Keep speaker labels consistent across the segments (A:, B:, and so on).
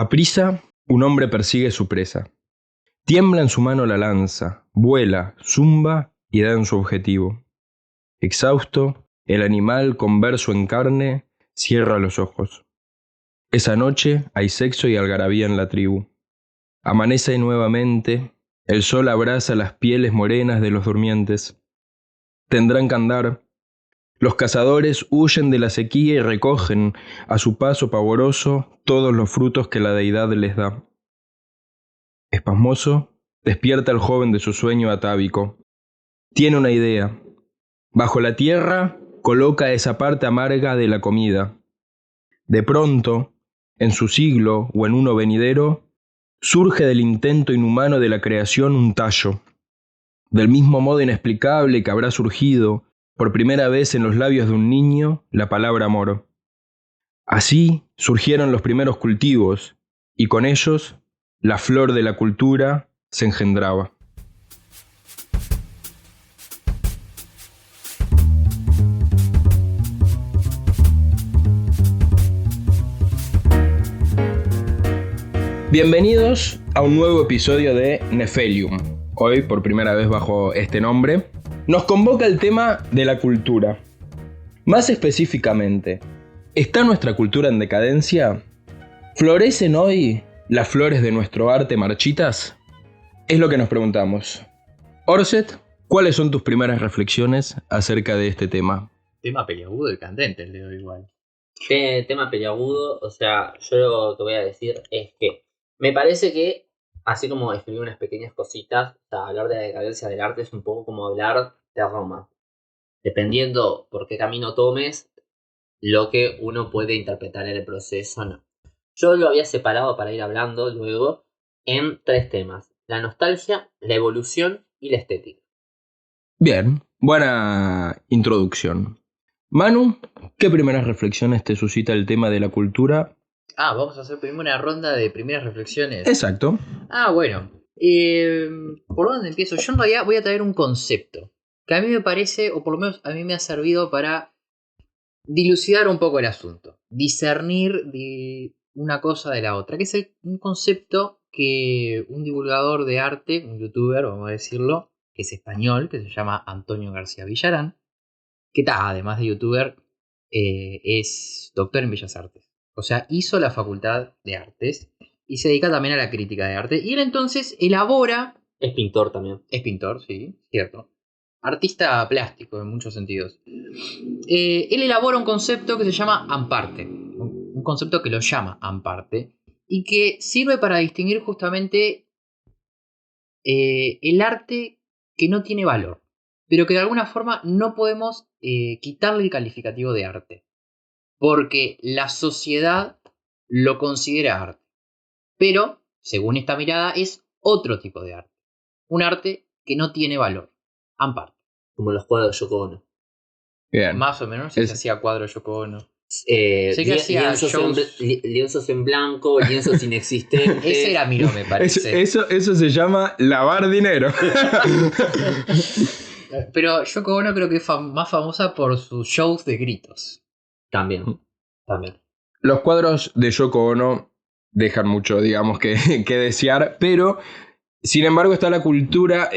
A: Aprisa, un hombre persigue su presa. Tiembla en su mano la lanza, vuela, zumba y da en su objetivo. Exhausto, el animal, converso en carne, cierra los ojos. Esa noche hay sexo y algarabía en la tribu. Amanece nuevamente, el sol abraza las pieles morenas de los durmientes. Tendrán que andar. Los cazadores huyen de la sequía y recogen, a su paso pavoroso, todos los frutos que la deidad les da. Espasmoso, despierta el joven de su sueño atávico. Tiene una idea. Bajo la tierra, coloca esa parte amarga de la comida. De pronto, en su siglo o en uno venidero, surge del intento inhumano de la creación un tallo. Del mismo modo inexplicable que habrá surgido, por primera vez en los labios de un niño, la palabra amor. Así surgieron los primeros cultivos, y con ellos, la flor de la cultura se engendraba. Bienvenidos a un nuevo episodio de Nefelium. Hoy, por primera vez bajo este nombre, nos convoca el tema de la cultura. Más específicamente, ¿está nuestra cultura en decadencia? ¿Florecen hoy las flores de nuestro arte marchitas? Es lo que nos preguntamos. Orset, ¿cuáles son tus primeras reflexiones acerca de este tema?
B: Tema peliagudo y candente el de hoy igual.
C: Tema peliagudo, o sea, yo lo que voy a decir es que me parece que, así como escribí unas pequeñas cositas, o sea, hablar de la decadencia del arte es un poco como hablar de Roma. Dependiendo por qué camino tomes, lo que uno puede interpretar en el proceso, no. Yo lo había separado para ir hablando luego en 3 temas: la nostalgia, la evolución y la estética.
A: Bien, buena introducción. Manu, ¿qué primeras reflexiones te suscita el tema de la cultura?
B: Vamos a hacer primero una ronda de primeras reflexiones.
A: Exacto.
B: Bueno. ¿Por dónde empiezo? Yo en realidad voy a traer un concepto que a mí me parece, o por lo menos a mí me ha servido para dilucidar un poco el asunto. Discernir de una cosa de la otra. Que es un concepto que un divulgador de arte, un youtuber, vamos a decirlo, que es español, que se llama Antonio García Villarán, que además de youtuber, es doctor en Bellas Artes. O sea, hizo la facultad de artes y se dedica también a la crítica de arte. Y él entonces elabora...
C: Es pintor también.
B: Es pintor, sí, cierto. Artista plástico en muchos sentidos. Él elabora un concepto que se llama amparte. Un concepto que lo llama amparte. Y que sirve para distinguir justamente el arte que no tiene valor, pero que de alguna forma no podemos quitarle el calificativo de arte, porque la sociedad lo considera arte, pero según esta mirada es otro tipo de arte, un arte que no tiene valor, amparte.
C: Como los cuadros de Yoko Ono.
A: Bien.
B: Más o menos, si se hacía cuadro Yoko Ono.
C: Lienzos en blanco, lienzos inexistentes.
B: Ese era Miró, me parece.
A: Eso se llama lavar dinero.
B: Pero Yoko Ono creo que es más famosa por sus shows de gritos.
C: También.
A: Los cuadros de Yoko Ono dejan mucho, digamos, que desear, pero sin embargo está la cultura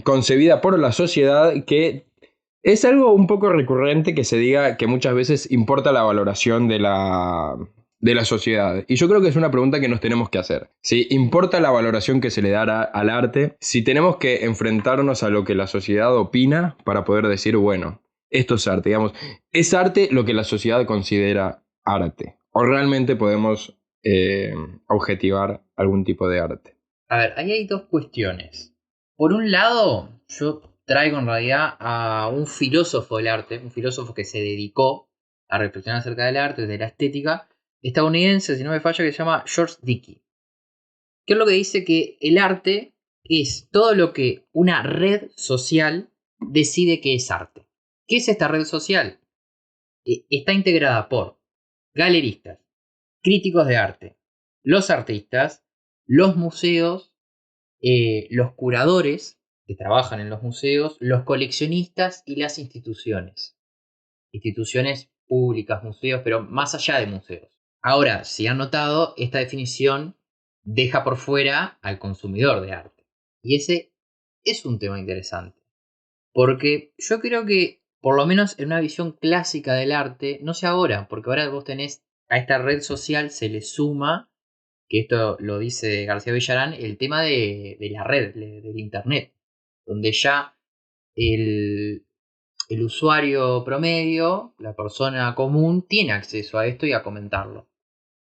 A: concebida por la sociedad, que es algo un poco recurrente que se diga que muchas veces importa la valoración de la sociedad. Y yo creo que es una pregunta que nos tenemos que hacer. Si importa la valoración que se le da al arte, si tenemos que enfrentarnos a lo que la sociedad opina para poder decir, bueno, esto es arte, digamos, ¿es arte lo que la sociedad considera arte? ¿O realmente podemos objetivar algún tipo de arte?
B: A ver, ahí hay dos cuestiones. Por un lado, yo traigo en realidad a un filósofo del arte, un filósofo que se dedicó a reflexionar acerca del arte, de la estética, estadounidense, si no me falla, que se llama George Dickey. Que es lo que dice que el arte es todo lo que una red social decide que es arte. ¿Qué es esta red social? Está integrada por galeristas, críticos de arte, los artistas, los museos, los curadores que trabajan en los museos, los coleccionistas y las instituciones. Instituciones públicas, museos, pero más allá de museos. Ahora, si han notado, esta definición deja por fuera al consumidor de arte. Y ese es un tema interesante. Porque yo creo que, por lo menos en una visión clásica del arte, no sé ahora, porque ahora vos tenés a esta red social, se le suma, que esto lo dice García Villarán, el tema de la red, del internet, donde ya el, el usuario promedio, la persona común, tiene acceso a esto y a comentarlo.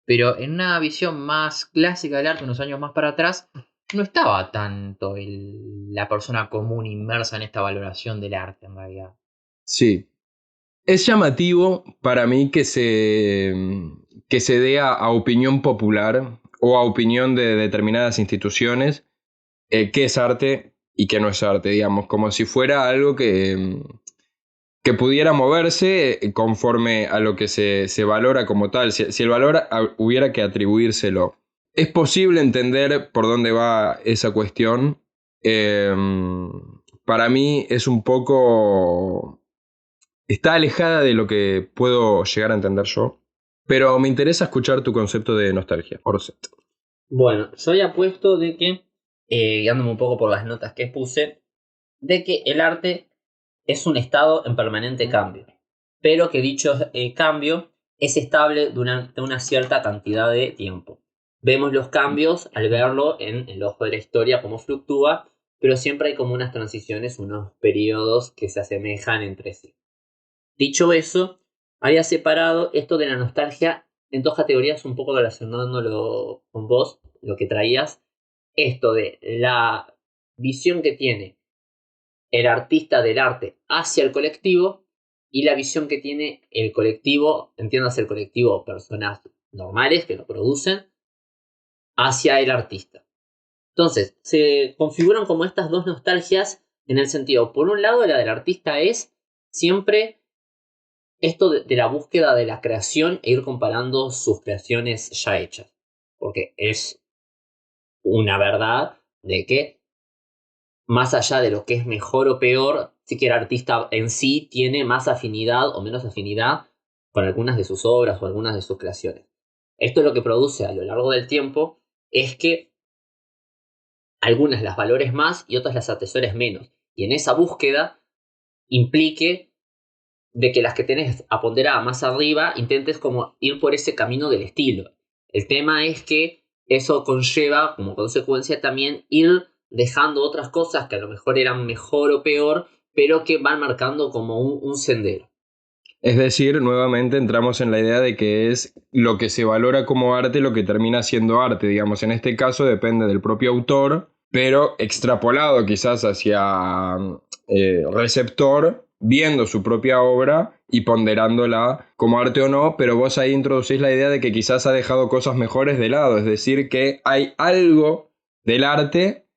B: Pero en una visión más clásica del arte, unos años más para atrás, no estaba tanto la persona común inmersa en esta valoración del arte, en realidad.
A: Sí. Es llamativo para mí que se dé a opinión popular o a opinión de determinadas instituciones qué es arte y qué no es arte, digamos, como si fuera algo que pudiera moverse conforme a lo que se valora como tal, si el valor hubiera que atribuírselo. Es posible entender por dónde va esa cuestión. Eh, para mí es un poco... Está alejada de lo que puedo llegar a entender yo, pero me interesa escuchar tu concepto de nostalgia, Orset.
C: Bueno, yo había puesto de que, guiándome un poco por las notas que puse, de que el arte es un estado en permanente cambio, pero que dicho cambio es estable durante una cierta cantidad de tiempo. Vemos los cambios al verlo en el ojo de la historia, cómo fluctúa, pero siempre hay como unas transiciones, unos periodos que se asemejan entre sí. Dicho eso, había separado esto de la nostalgia en dos categorías, un poco relacionándolo con vos, lo que traías, esto de la visión que tiene el artista del arte hacia el colectivo y la visión que tiene el colectivo, entiéndase el colectivo, personas normales que lo producen, hacia el artista. Entonces, se configuran como estas dos nostalgias en el sentido, por un lado, la del artista es siempre esto de la búsqueda de la creación e ir comparando sus creaciones ya hechas. Porque es una verdad de que más allá de lo que es mejor o peor, sí que el artista en sí tiene más afinidad o menos afinidad con algunas de sus obras o algunas de sus creaciones. Esto lo que produce a lo largo del tiempo es que algunas las valores más y otras las atesores menos. Y en esa búsqueda implique de que las que tenés aponderadas más arriba intentes como ir por ese camino del estilo. El tema es que eso conlleva como consecuencia también ir dejando otras cosas que a lo mejor eran mejor o peor, pero que van marcando como un sendero.
A: Es decir, nuevamente entramos en la idea de que es lo que se valora como arte lo que termina siendo arte, digamos, en este caso depende del propio autor, pero extrapolado quizás hacia receptor, viendo su propia obra y ponderándola como arte o no, pero vos ahí introducís la idea de que quizás ha dejado cosas mejores de lado, es decir, que hay algo del arte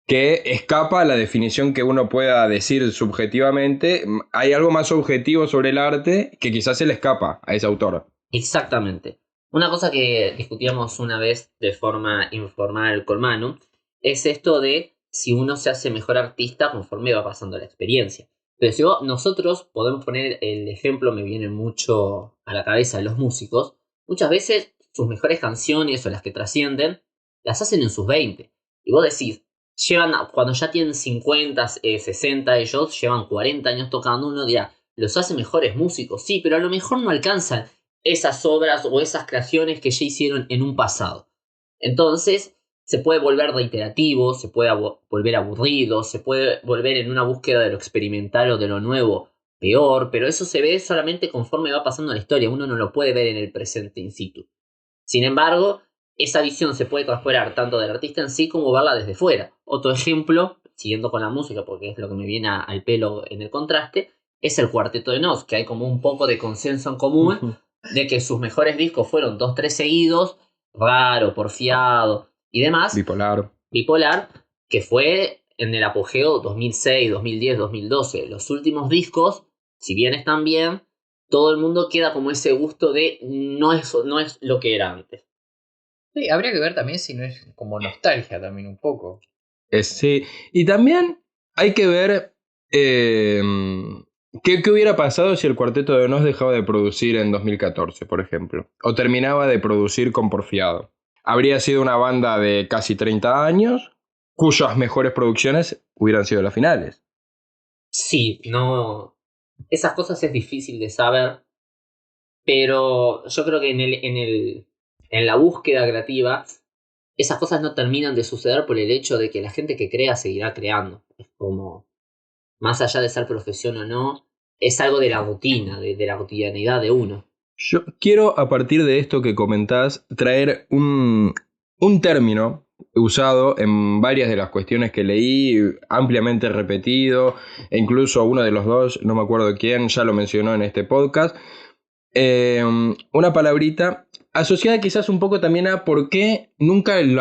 A: que escapa a la definición que uno pueda decir subjetivamente. Hay algo más objetivo sobre el arte que quizás se le escapa a ese autor.
C: Exactamente. Una cosa que discutíamos una vez de forma informal con Manu es esto de si uno se hace mejor artista conforme va pasando la experiencia. Pero si nosotros podemos poner el ejemplo, me viene mucho a la cabeza de los músicos, muchas veces sus mejores canciones o las que trascienden las hacen en sus 20. Y vos decís, cuando ya tienen 50, 60, ellos llevan 40 años tocando, uno dirá, los hace mejores músicos, sí, pero a lo mejor no alcanzan esas obras o esas creaciones que ya hicieron en un pasado. Entonces, se puede volver reiterativo, se puede volver aburrido, se puede volver en una búsqueda de lo experimental o de lo nuevo peor, pero eso se ve solamente conforme va pasando la historia, uno no lo puede ver en el presente in situ. Sin embargo, esa visión se puede transferir tanto del artista en sí como verla desde fuera. Otro ejemplo, siguiendo con la música, porque es lo que me viene al pelo en el contraste, es el Cuarteto de Nos, que hay como un poco de consenso en común de que sus mejores discos fueron 2, 3 seguidos, Raro, Porfiado y demás,
A: Bipolar.
C: Bipolar, que fue en el apogeo 2006, 2010, 2012. Los últimos discos, si bien están bien, todo el mundo queda como ese gusto de no es lo que era antes.
B: Sí, habría que ver también si no es como nostalgia también un poco.
A: Sí. Y también hay que ver ¿Qué hubiera pasado si el Cuarteto de Nos dejaba de producir en 2014, por ejemplo? O terminaba de producir con Porfiado. Habría sido una banda de casi 30 años, cuyas mejores producciones hubieran sido las finales.
C: Sí, no. Esas cosas es difícil de saber, pero yo creo que en la búsqueda creativa, esas cosas no terminan de suceder por el hecho de que la gente que crea seguirá creando. Es como, más allá de ser profesión o no, es algo de la rutina, de la cotidianidad de uno.
A: Yo quiero, a partir de esto que comentás, traer un término usado en varias de las cuestiones que leí, ampliamente repetido, e incluso uno de los dos, no me acuerdo quién, ya lo mencionó en este podcast. Una palabrita asociada quizás un poco también a por qué nunca el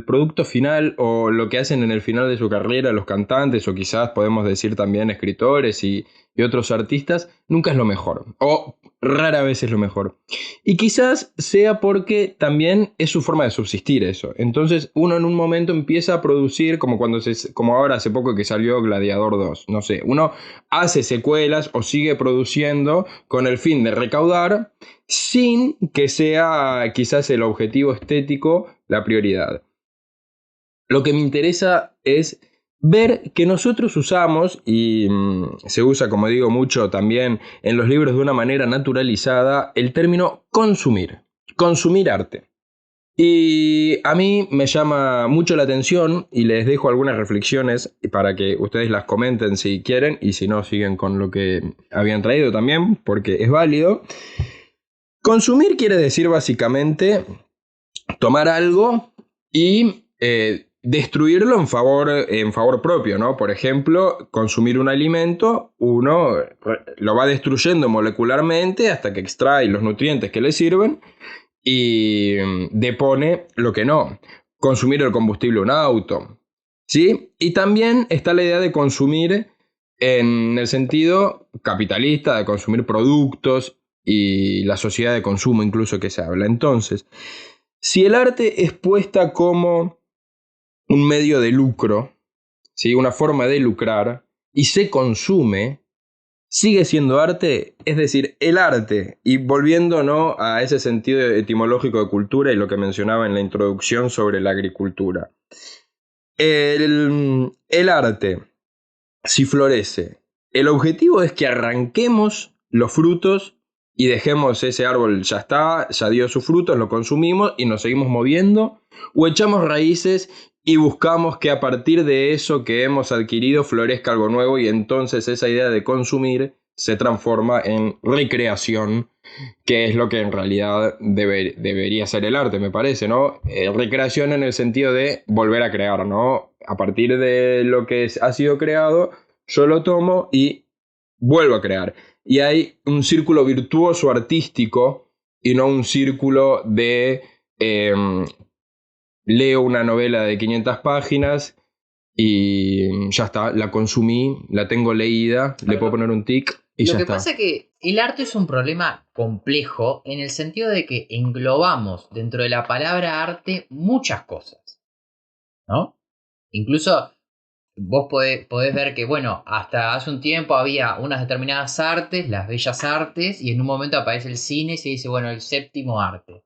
A: producto final o lo que hacen en el final de su carrera los cantantes o quizás podemos decir también escritores y otros artistas, nunca es lo mejor o rara vez es lo mejor. Y quizás sea porque también es su forma de subsistir eso. Entonces uno en un momento empieza a producir como ahora hace poco que salió Gladiador 2, no sé, uno hace secuelas o sigue produciendo con el fin de recaudar sin que sea quizás el objetivo estético la prioridad. Lo que me interesa es ver que nosotros usamos, y se usa, como digo, mucho también en los libros de una manera naturalizada, el término consumir, consumir arte. Y a mí me llama mucho la atención y les dejo algunas reflexiones para que ustedes las comenten si quieren y si no siguen con lo que habían traído también, porque es válido. Consumir quiere decir básicamente tomar algo y destruirlo en favor propio, ¿no? Por ejemplo, consumir un alimento, uno lo va destruyendo molecularmente hasta que extrae los nutrientes que le sirven y depone lo que no. Consumir el combustible de un auto, ¿sí? Y también está la idea de consumir en el sentido capitalista, de consumir productos y la sociedad de consumo incluso que se habla. Entonces, si el arte es puesta como un medio de lucro, ¿sí? Una forma de lucrar, y se consume, sigue siendo arte, es decir, el arte, y volviendo ¿no? a ese sentido etimológico de cultura y lo que mencionaba en la introducción sobre la agricultura. El arte, si florece, el objetivo es que arranquemos los frutos y dejemos ese árbol, ya está, ya dio sus frutos, lo consumimos y nos seguimos moviendo, o echamos raíces y buscamos que a partir de eso que hemos adquirido florezca algo nuevo y entonces esa idea de consumir se transforma en recreación, que es lo que en realidad debería ser el arte, me parece, ¿no? Recreación en el sentido de volver a crear, ¿no? A partir de lo que ha sido creado, yo lo tomo y vuelvo a crear. Y hay un círculo virtuoso artístico y no un círculo de leo una novela de 500 páginas y ya está, la consumí, la tengo leída, le puedo poner un tic y ya
B: Lo que
A: está.
B: pasa es que el arte es un problema complejo en el sentido de que englobamos dentro de la palabra arte muchas cosas, ¿no? Incluso vos podés ver que, bueno, hasta hace un tiempo había unas determinadas artes, las bellas artes, y en un momento aparece el cine y se dice, bueno, el séptimo arte.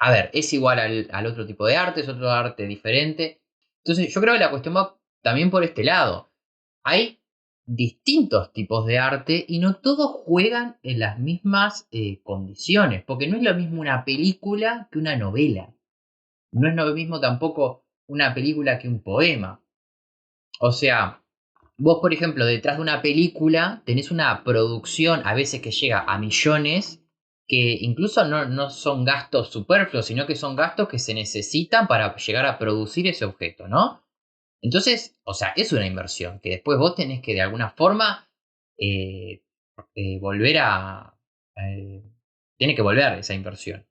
B: A ver, es igual al otro tipo de arte, es otro arte diferente. Entonces, yo creo que la cuestión va también por este lado. Hay distintos tipos de arte y no todos juegan en las mismas condiciones, porque no es lo mismo una película que una novela. No es lo mismo tampoco una película que un poema. O sea, vos, por ejemplo, detrás de una película tenés una producción a veces que llega a millones, que incluso no son gastos superfluos, sino que son gastos que se necesitan para llegar a producir ese objeto, ¿no? Entonces, o sea, es una inversión que después vos tenés que de alguna forma eh, volver a... eh, tiene que volver esa inversión.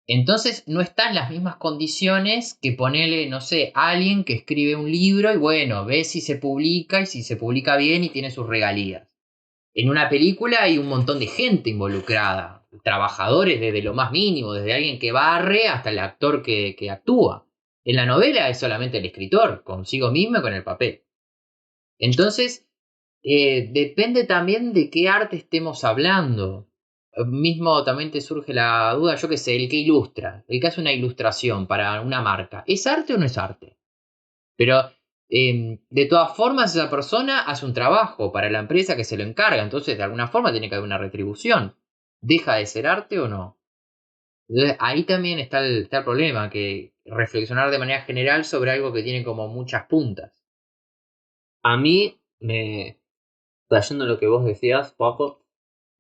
B: Entonces no está en las mismas condiciones que ponerle, no sé, a alguien que escribe un libro y bueno, ve si se publica y si se publica bien y tiene sus regalías. En una película hay un montón de gente involucrada, trabajadores desde lo más mínimo, desde alguien que barre hasta el actor que actúa. En la novela es solamente el escritor, consigo mismo y con el papel. Entonces, Depende también de qué arte estemos hablando. Mismo también te surge la duda, yo qué sé, el que ilustra, el que hace una ilustración para una marca, ¿es arte o no es arte? Pero de todas formas esa persona hace un trabajo para la empresa que se lo encarga, entonces de alguna forma tiene que haber una retribución. ¿Deja de ser arte o no? Entonces ahí también está el problema, que reflexionar de manera general sobre algo que tiene como muchas puntas.
C: A mí, trayendo lo que vos decías, Paco,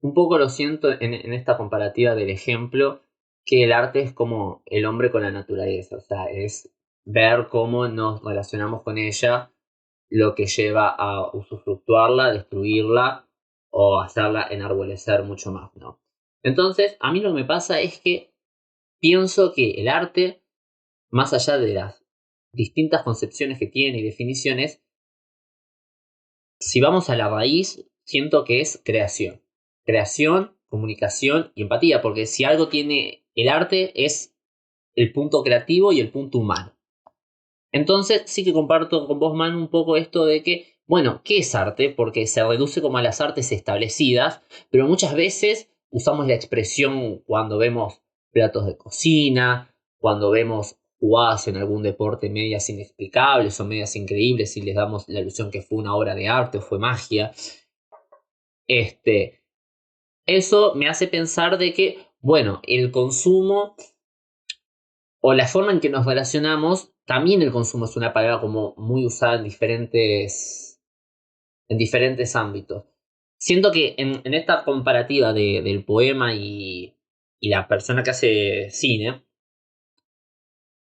C: un poco lo siento en esta comparativa del ejemplo, que el arte es como el hombre con la naturaleza, o sea, es ver cómo nos relacionamos con ella, lo que lleva a usufructuarla, destruirla o hacerla enarbolecer mucho más, ¿no? Entonces, a mí lo que me pasa es que pienso que el arte, más allá de las distintas concepciones que tiene y definiciones, si vamos a la raíz, siento que es creación. Creación, comunicación y empatía, porque si algo tiene el arte es el punto creativo y el punto humano. Entonces sí que comparto con vos, Man, un poco esto de que, bueno, ¿qué es arte? Porque se reduce como a las artes establecidas, pero muchas veces usamos la expresión cuando vemos platos de cocina, cuando vemos jugadas en algún deporte medias inexplicables o medias increíbles y les damos la ilusión que fue una obra de arte o fue magia. Eso me hace pensar de que, bueno, el consumo o la forma en que nos relacionamos, también el consumo es una palabra como muy usada en diferentes ámbitos. Siento que en esta comparativa del poema y la persona que hace cine,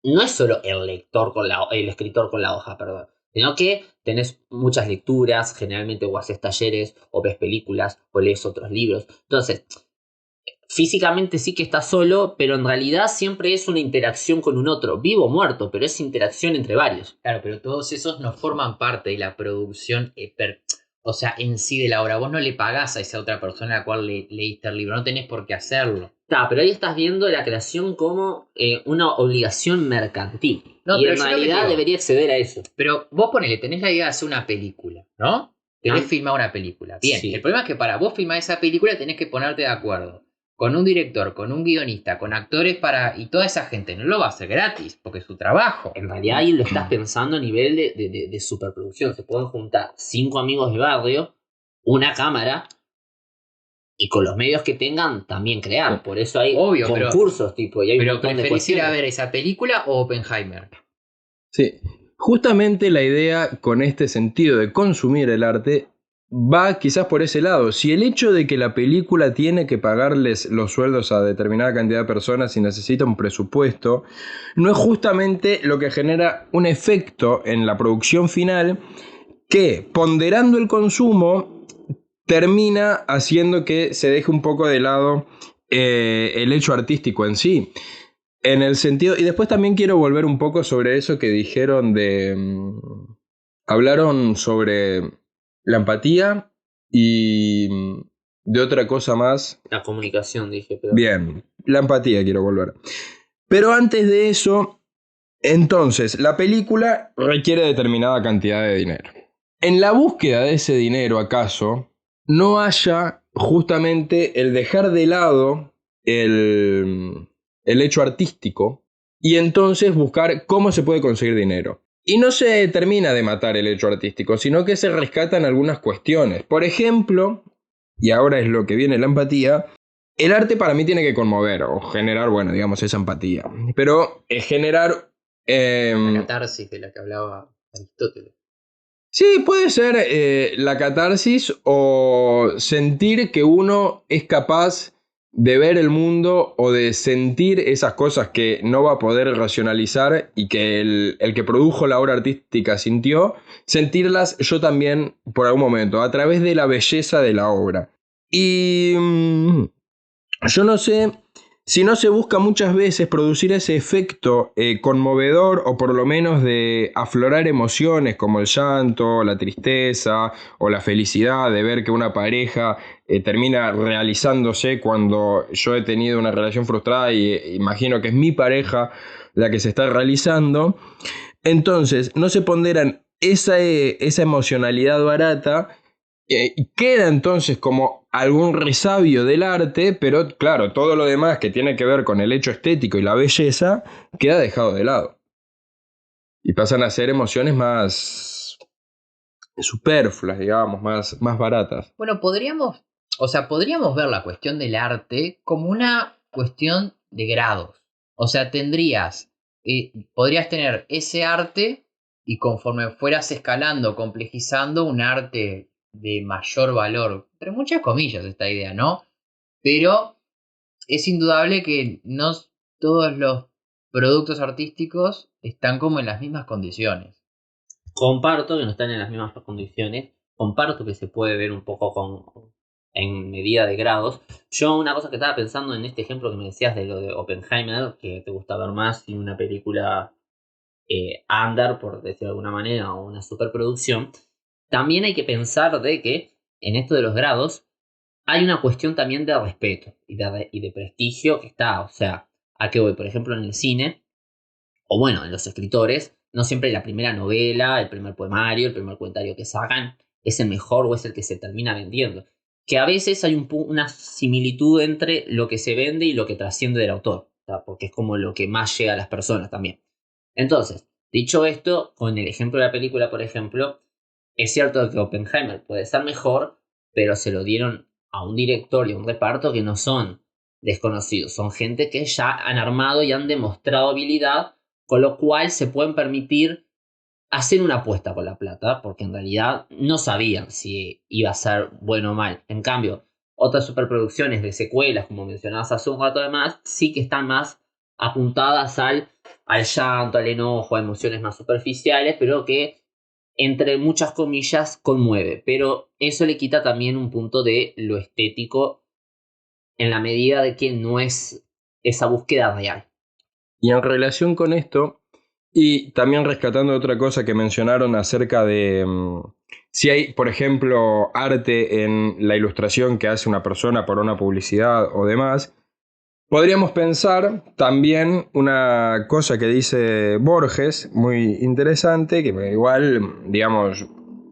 C: no es solo el lector el escritor con la hoja, perdón, sino que tenés muchas lecturas, generalmente o haces talleres, o ves películas, o lees otros libros. Entonces, físicamente sí que está solo, pero en realidad siempre es una interacción con un otro, vivo o muerto, pero es interacción entre varios.
B: Claro, pero todos esos no forman parte de la producción, o sea, en sí de la obra. Vos no le pagás a esa otra persona a la cual leíste el libro, no tenés por qué hacerlo.
C: Pero ahí estás viendo la creación como una obligación mercantil.
B: No,
C: y
B: pero
C: en
B: yo lo que
C: realidad
B: digo,
C: debería acceder a eso.
B: pero vos ponele, tenés la idea de hacer una película, ¿no? Querés
C: Ah,
B: filmar una película. Bien,
C: sí.
B: el problema es que para vos filmar esa película tenés que ponerte de acuerdo con un director, con un guionista, con actores y toda esa gente. No lo va a hacer gratis, porque es su trabajo.
C: En realidad ahí lo estás pensando a nivel de superproducción. Se pueden juntar 5 amigos de barrio, una cámara, y con los medios que tengan también crear. Por eso hay
B: Obvio,
C: concursos tipo y hay un
B: pero
C: montón de
B: ¿preferís ir a
C: cuestiones.
B: ver esa película o Oppenheimer?
A: Sí, justamente la idea con este sentido de consumir el arte va quizás por ese lado. Si el hecho de que la película tiene que pagarles los sueldos a determinada cantidad de personas y necesita un presupuesto, no es justamente lo que genera un efecto en la producción final que, ponderando el consumo, termina haciendo que se deje un poco de lado el hecho artístico en sí. En el sentido, y después también quiero volver un poco sobre eso que dijeron hablaron sobre la empatía y de otra cosa más.
C: La comunicación, dije, pero...
A: Bien, la empatía quiero volver. Pero antes de eso, entonces, la película requiere determinada cantidad de dinero. En la búsqueda de ese dinero, ¿acaso no haya justamente el dejar de lado el hecho artístico y entonces buscar cómo se puede conseguir dinero? Y no se termina de matar el hecho artístico, sino que se rescatan algunas cuestiones. Por ejemplo, y ahora es lo que viene la empatía, el arte para mí tiene que conmover o generar, bueno, digamos, esa empatía. Pero generar...
B: La catarsis de la que hablaba Aristóteles.
A: Sí, puede ser la catarsis o sentir que uno es capaz de ver el mundo o de sentir esas cosas que no va a poder racionalizar y que el que produjo la obra artística sintió, sentirlas yo también por algún momento, a través de la belleza de la obra. Y yo no sé si no se busca muchas veces producir ese efecto conmovedor o por lo menos de aflorar emociones como el llanto, la tristeza o la felicidad de ver que una pareja termina realizándose cuando yo he tenido una relación frustrada y imagino que es mi pareja la que se está realizando. Entonces no se ponderan esa emocionalidad barata Queda entonces como algún resabio del arte, pero claro, todo lo demás que tiene que ver con el hecho estético y la belleza queda dejado de lado. Y pasan a ser emociones más superfluas, digamos, más baratas.
B: Bueno, podríamos ver la cuestión del arte como una cuestión de grados. O sea, podrías tener ese arte y conforme fueras escalando, complejizando, un arte de mayor valor. Entre muchas comillas esta idea, ¿no? Pero es indudable que no todos los productos artísticos están como en las mismas condiciones.
C: Comparto que no están en las mismas condiciones. Comparto que se puede ver un poco en medida de grados. Yo una cosa que estaba pensando en este ejemplo que me decías de lo de Oppenheimer, que te gusta ver más y una película under, por decirlo de alguna manera, o una superproducción, también hay que pensar de que en esto de los grados hay una cuestión también de respeto y de prestigio que está, o sea, ¿a qué voy? Por ejemplo, en el cine, o bueno, en los escritores, no siempre la primera novela, el primer poemario, el primer comentario que sacan es el mejor o es el que se termina vendiendo. Que a veces hay una similitud entre lo que se vende y lo que trasciende del autor, porque es como lo que más llega a las personas también. Entonces, dicho esto, con el ejemplo de la película, por ejemplo, es cierto que Oppenheimer puede ser mejor, pero se lo dieron a un director y a un reparto que no son desconocidos, son gente que ya han armado y han demostrado habilidad, con lo cual se pueden permitir hacer una apuesta con la plata, porque en realidad no sabían si iba a ser bueno o mal. En cambio, otras superproducciones de secuelas, como mencionabas hace un rato además, sí que están más apuntadas al llanto, al enojo, a emociones más superficiales, pero que entre muchas comillas conmueve. Pero eso le quita también un punto de lo estético en la medida de que no es esa búsqueda real.
A: Y en relación con esto, y también rescatando otra cosa que mencionaron acerca de si hay, por ejemplo, arte en la ilustración que hace una persona para una publicidad o demás, podríamos pensar también una cosa que dice Borges, muy interesante, que igual, digamos,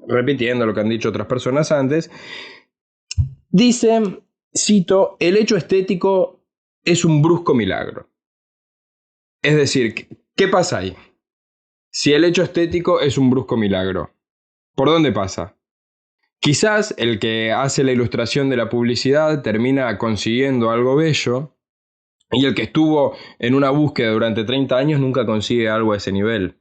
A: repitiendo lo que han dicho otras personas antes, dice, cito, el hecho estético es un brusco milagro. Es decir, ¿qué pasa ahí? Si el hecho estético es un brusco milagro, ¿por dónde pasa? Quizás el que hace la ilustración de la publicidad termina consiguiendo algo bello y el que estuvo en una búsqueda durante 30 años nunca consigue algo a ese nivel.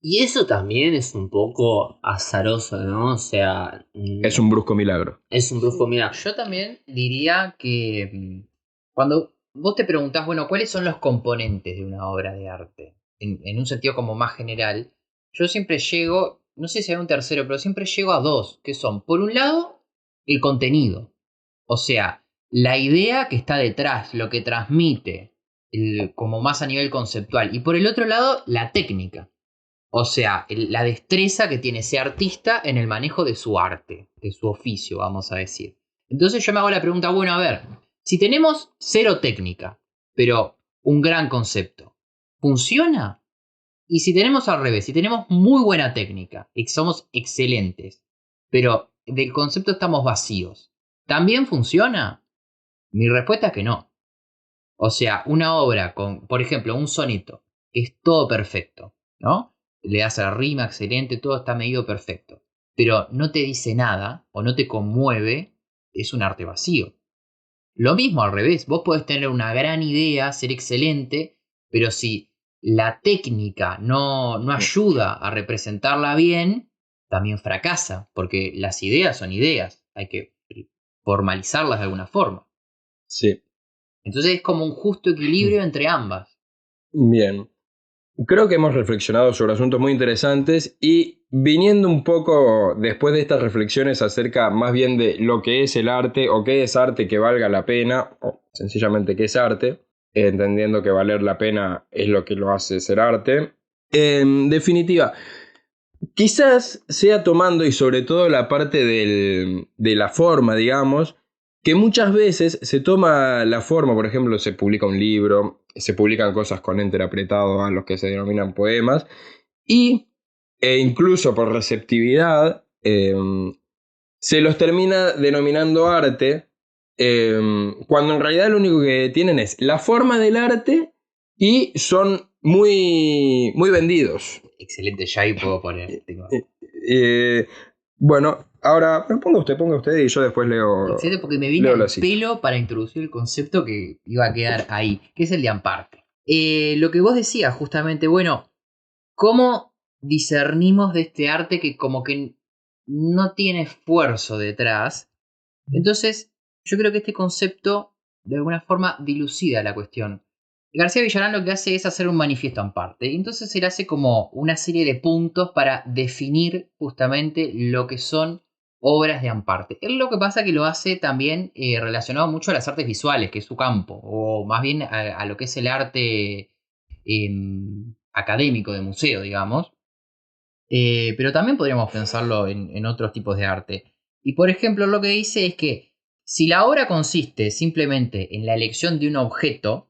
C: Y eso también es un poco azaroso, ¿no? O sea,
A: Es un brusco milagro.
C: es un brusco, mira.
B: Yo también diría que cuando vos te preguntás, bueno, ¿cuáles son los componentes de una obra de arte? En un sentido como más general, yo siempre llego, no sé si hay un tercero, pero siempre llego a dos, que son, por un lado, el contenido. O sea, la idea que está detrás, lo que transmite, como más a nivel conceptual. Y por el otro lado, la técnica. O sea, la destreza que tiene ese artista en el manejo de su arte, de su oficio, vamos a decir. Entonces yo me hago la pregunta, bueno, a ver, si tenemos cero técnica, pero un gran concepto, ¿funciona? Y si tenemos al revés, si tenemos muy buena técnica y somos excelentes, pero del concepto estamos vacíos, ¿también funciona? Mi respuesta es que no. O sea, una obra con, por ejemplo, un soneto, que es todo perfecto, ¿no? Le das la rima excelente, todo está medido perfecto. Pero no te dice nada o no te conmueve, es un arte vacío. Lo mismo al revés, vos podés tener una gran idea, ser excelente, pero si la técnica no ayuda a representarla bien, también fracasa, porque las ideas son ideas, hay que formalizarlas de alguna forma.
A: Sí.
B: Entonces es como un justo equilibrio entre ambas.
A: Bien. Creo que hemos reflexionado sobre asuntos muy interesantes y viniendo un poco después de estas reflexiones acerca más bien de lo que es el arte o qué es arte que valga la pena o sencillamente qué es arte, entendiendo que valer la pena es lo que lo hace ser arte. En definitiva, quizás sea tomando y sobre todo la parte de la forma, digamos, que muchas veces se toma la forma, por ejemplo, se publica un libro, se publican cosas con enter apretado a los que se denominan poemas, y incluso por receptividad, se los termina denominando arte, cuando en realidad lo único que tienen es la forma del arte y son muy, muy vendidos.
B: Excelente, ya ahí puedo poner.
A: Bueno, ahora ponga usted y yo después leo.
B: Excelente, porque me vine al pelo para introducir el concepto que iba a quedar ahí, que es el de amparte. Lo que vos decías justamente, bueno, ¿cómo discernimos de este arte que como que no tiene esfuerzo detrás? Entonces, yo creo que este concepto de alguna forma dilucida la cuestión. García Villarán lo que hace es hacer un manifiesto en parte. Y entonces él hace como una serie de puntos para definir justamente lo que son obras de Amparte. Él lo que pasa es que lo hace también relacionado mucho a las artes visuales, que es su campo, o más bien a lo que es el arte académico de museo, digamos. Pero también podríamos pensarlo en otros tipos de arte. Y por ejemplo, lo que dice es que si la obra consiste simplemente en la elección de un objeto,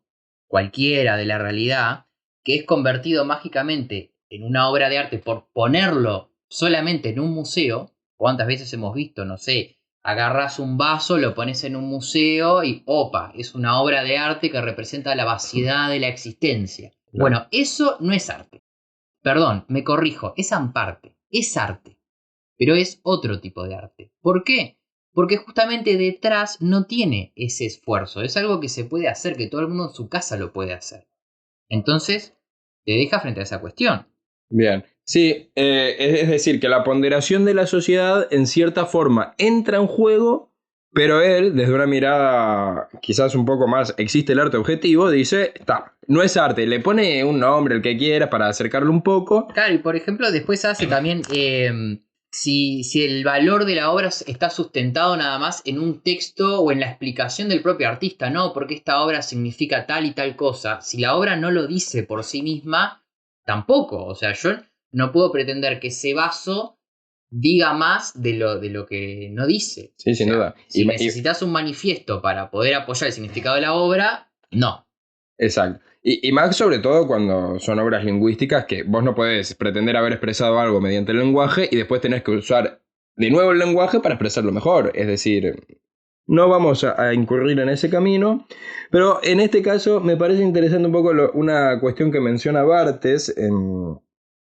B: cualquiera de la realidad, que es convertido mágicamente en una obra de arte por ponerlo solamente en un museo, ¿cuántas veces hemos visto, no sé, agarras un vaso, lo pones en un museo y opa, es una obra de arte que representa la vaciedad de la existencia? Bueno, eso no es arte. Perdón, me corrijo, es amparte, es arte, pero es otro tipo de arte. ¿Por qué? Porque justamente detrás no tiene ese esfuerzo, es algo que se puede hacer, que todo el mundo en su casa lo puede hacer. Entonces, te deja frente a esa cuestión.
A: Bien, sí, es decir, que la ponderación de la sociedad en cierta forma entra en juego, pero él, desde una mirada quizás un poco más, existe el arte objetivo, dice, está, no es arte, le pone un nombre, el que quiera, para acercarlo un poco.
B: Claro, y por ejemplo, después hace también, si el valor de la obra está sustentado nada más en un texto o en la explicación del propio artista, no, porque esta obra significa tal y tal cosa, si la obra no lo dice por sí misma, tampoco. O sea, yo no puedo pretender que ese vaso diga más de lo que no dice.
A: Sí, sin duda.
B: Si necesitas un manifiesto para poder apoyar el significado de la obra, no.
A: Exacto. Y más sobre todo cuando son obras lingüísticas que vos no podés pretender haber expresado algo mediante el lenguaje y después tenés que usar de nuevo el lenguaje para expresarlo mejor. Es decir, no vamos a incurrir en ese camino, pero en este caso me parece interesante un poco una cuestión que menciona Barthes en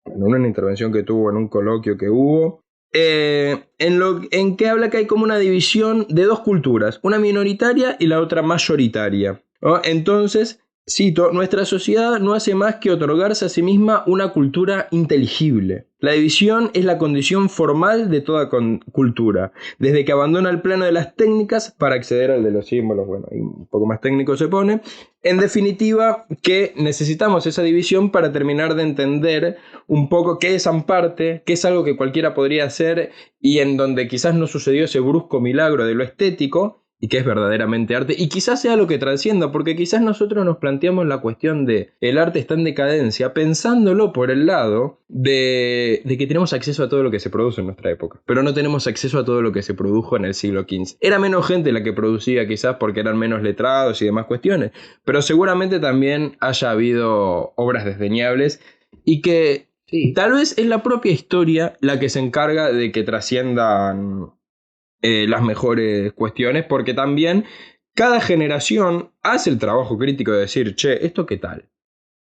A: una intervención que tuvo en un coloquio que hubo, en que habla que hay como una división de dos culturas, una minoritaria y la otra mayoritaria, ¿no? Entonces, cito, nuestra sociedad no hace más que otorgarse a sí misma una cultura inteligible. La división es la condición formal de toda cultura, desde que abandona el plano de las técnicas para acceder al de los símbolos. Bueno, ahí un poco más técnico se pone. En definitiva, que necesitamos esa división para terminar de entender un poco qué es amparte, qué es algo que cualquiera podría hacer y en donde quizás no sucedió ese brusco milagro de lo estético y que es verdaderamente arte, y quizás sea lo que trascienda, porque quizás nosotros nos planteamos la cuestión de el arte está en decadencia, pensándolo por el lado de que tenemos acceso a todo lo que se produce en nuestra época, pero no tenemos acceso a todo lo que se produjo en el siglo XV. Era menos gente la que producía quizás porque eran menos letrados y demás cuestiones, pero seguramente también haya habido obras desdeñables y que sí, tal vez es la propia historia la que se encarga de que trasciendan las mejores cuestiones, porque también cada generación hace el trabajo crítico de decir, che, ¿esto qué tal?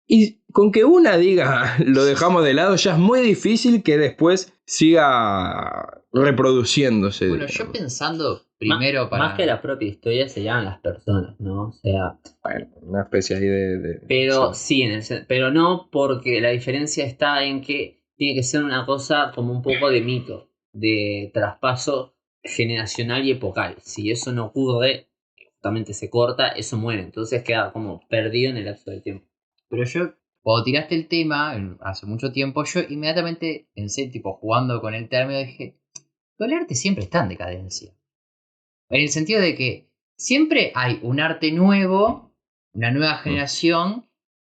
A: Y con que una diga, lo dejamos de lado, ya es muy difícil que después siga reproduciéndose.
B: Bueno, yo pensando primero
C: Más que la propia historia serían las personas, ¿no? O sea...
A: Bueno, una especie ahí de
C: pero sí, pero no, porque la diferencia está en que tiene que ser una cosa como un poco de mito, de traspaso generacional y epocal. Si eso no ocurre, justamente se corta, eso muere. Entonces queda como perdido en el lapso del tiempo.
B: Pero yo, cuando tiraste el tema, hace mucho tiempo, yo inmediatamente pensé, tipo, jugando con el término, dije, pero el arte siempre está en decadencia. En el sentido de que siempre hay un arte nuevo, una nueva generación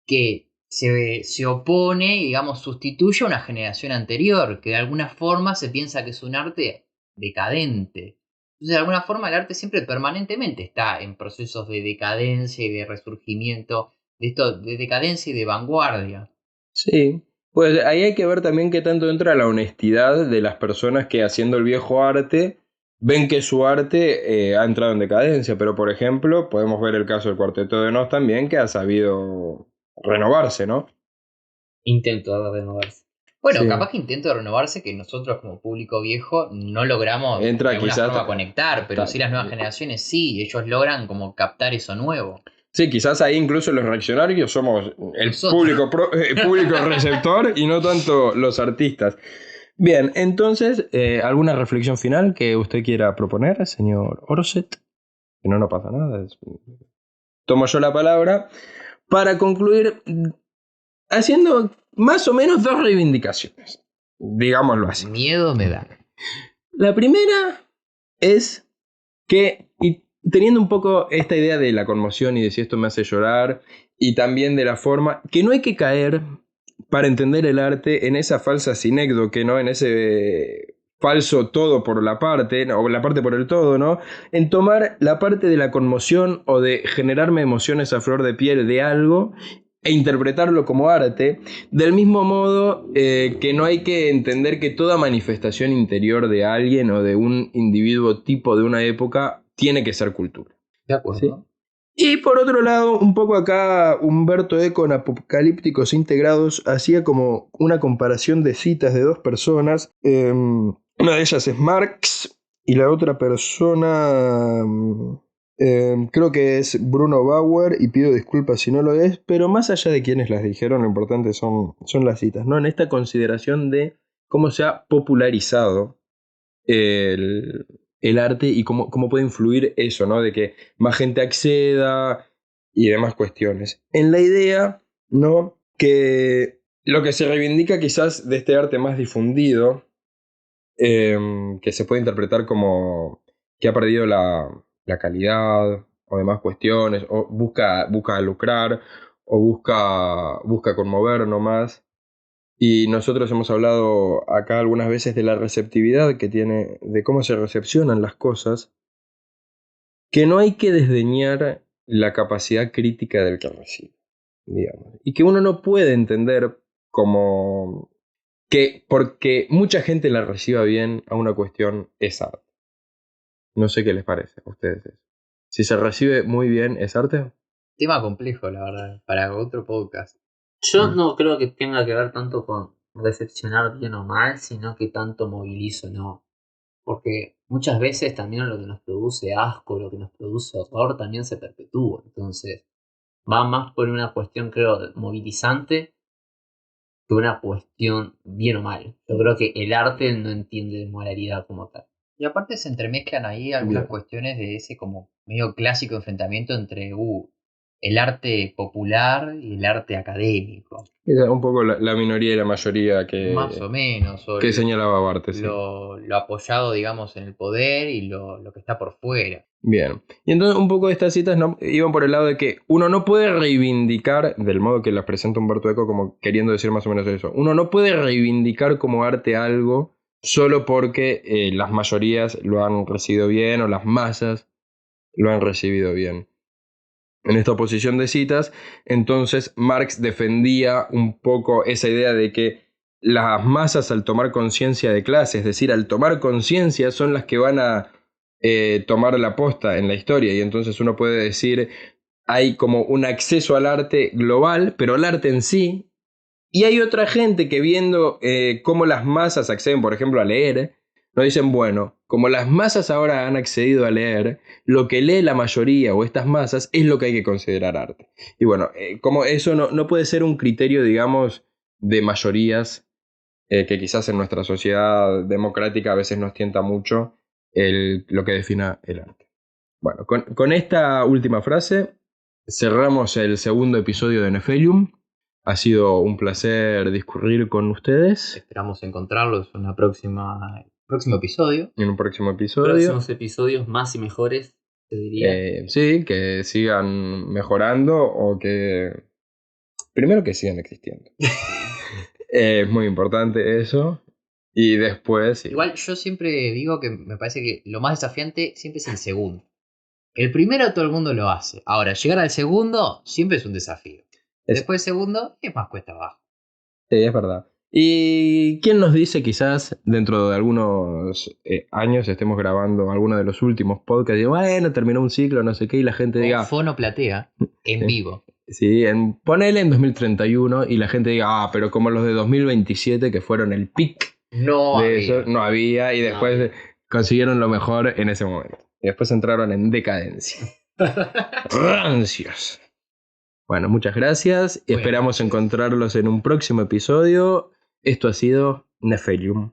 B: que se opone y, digamos, sustituye a una generación anterior, que de alguna forma se piensa que es un arte decadente. Entonces, de alguna forma, el arte siempre permanentemente está en procesos de decadencia y de resurgimiento, de decadencia y de vanguardia.
A: Sí, pues ahí hay que ver también qué tanto entra la honestidad de las personas que haciendo el viejo arte ven que su arte ha entrado en decadencia. Pero, por ejemplo, podemos ver el caso del Cuarteto de Nos también, que ha sabido renovarse, ¿no?
C: Intento de renovarse.
B: Bueno,
A: Sí.
B: capaz que intento renovarse que nosotros como público viejo no logramos
A: Entra
B: de alguna
A: quizás-
B: forma conectar, pero
A: Está-
B: sí las nuevas generaciones sí, ellos logran como captar eso nuevo.
A: Sí, quizás ahí incluso los reaccionarios somos el
B: Nosotros.
A: público receptor y no tanto los artistas. Bien, entonces, ¿alguna reflexión final que usted quiera proponer, señor Orset? Que no pasa nada. Tomo yo la palabra para concluir haciendo más o menos 2 reivindicaciones, digámoslo así.
B: Miedo me da.
A: La primera es que, y teniendo un poco esta idea de la conmoción y de si esto me hace llorar, y también de la forma, que no hay que caer para entender el arte en esa falsa sinécdoque, ¿no? En ese falso todo por la parte, ¿no? O la parte por el todo, ¿no? En tomar la parte de la conmoción o de generarme emociones a flor de piel de algo e interpretarlo como arte, del mismo modo que no hay que entender que toda manifestación interior de alguien o de un individuo tipo de una época tiene que ser cultura.
B: De acuerdo.
A: Y por otro lado, un poco acá Humberto Eco en Apocalípticos Integrados hacía como una comparación de citas de 2 personas. Una de ellas es Marx y la otra persona creo que es Bruno Bauer, y pido disculpas si no lo es, pero más allá de quienes las dijeron, lo importante son las citas, ¿no? En esta consideración de cómo se ha popularizado el arte y cómo puede influir eso, ¿no? De que más gente acceda y demás cuestiones. En la idea, ¿no? Que lo que se reivindica quizás de este arte más difundido, que se puede interpretar como que ha perdido la calidad o demás cuestiones, o busca lucrar, o busca conmover nomás. Y nosotros hemos hablado acá algunas veces de la receptividad que tiene, de cómo se recepcionan las cosas, que no hay que desdeñar la capacidad crítica del que recibe, digamos. Y que uno no puede entender como que porque mucha gente la reciba bien a una cuestión es arte. No sé qué les parece a ustedes eso. Si se recibe muy bien, ¿es arte?
B: Tema complejo, la verdad, para otro podcast.
C: Yo no creo que tenga que ver tanto con recepcionar bien o mal, sino que tanto movilizo o no. Porque muchas veces también lo que nos produce asco, lo que nos produce horror, también se perpetúa. Entonces, va más por una cuestión, creo, movilizante que una cuestión bien o mal. Yo creo que el arte no entiende de moralidad como tal.
B: Y aparte se entremezclan ahí algunas
A: Bien.
B: cuestiones de ese como medio clásico enfrentamiento entre el arte popular y el arte académico.
A: Esa es un poco la minoría y la mayoría
B: Más o menos. O
A: que señalaba Barthes. Sí.
B: lo apoyado, digamos, en el poder y lo que está por fuera.
A: Bien. Y entonces un poco de estas citas no, iban por el lado de que uno no puede reivindicar, del modo que las presenta Humberto Eco, como queriendo decir más o menos eso, uno no puede reivindicar como arte algo solo porque las mayorías lo han recibido bien o las masas lo han recibido bien. En esta oposición de citas, entonces Marx defendía un poco esa idea de que las masas al tomar conciencia de clase, es decir, al tomar conciencia son las que van a tomar la posta en la historia, y entonces uno puede decir hay como un acceso al arte global, pero el arte en sí, y hay otra gente que viendo cómo las masas acceden, por ejemplo, a leer, nos dicen, bueno, como las masas ahora han accedido a leer, lo que lee la mayoría o estas masas es lo que hay que considerar arte. Y bueno, como eso no puede ser un criterio, digamos, de mayorías, que quizás en nuestra sociedad democrática a veces nos tienta mucho lo que defina el arte. Bueno, con esta última frase cerramos el segundo episodio de Nefelium. Ha sido un placer discurrir con ustedes
B: Esperamos encontrarlos en próximo episodio.
A: en un próximo episodio.
C: Próximos episodios más y mejores, te diría.
A: Sí, que sigan mejorando o que... Primero que sigan existiendo. Es muy importante eso. Y después... Sí.
B: Igual yo siempre digo que me parece que lo más desafiante siempre es el segundo. El primero todo el mundo lo hace. Ahora, llegar al segundo siempre es un desafío. Después del segundo es más cuesta abajo.
A: Sí, es verdad. ¿Y quién nos dice quizás dentro de algunos años estemos grabando alguno de los últimos podcasts y bueno, terminó un ciclo, no sé qué, y la gente diga...
B: Fono Platea en vivo.
A: Sí, ponele en 2031 y la gente diga, pero como los de 2027 que fueron el pic
B: No
A: de
B: había.
A: eso, no había y después consiguieron lo mejor en ese momento. Y después entraron en decadencia. Rancios. Bueno, muchas gracias.
B: Buenas
A: Esperamos
B: noches.
A: encontrarlos en un próximo episodio. Esto ha sido Nefelium.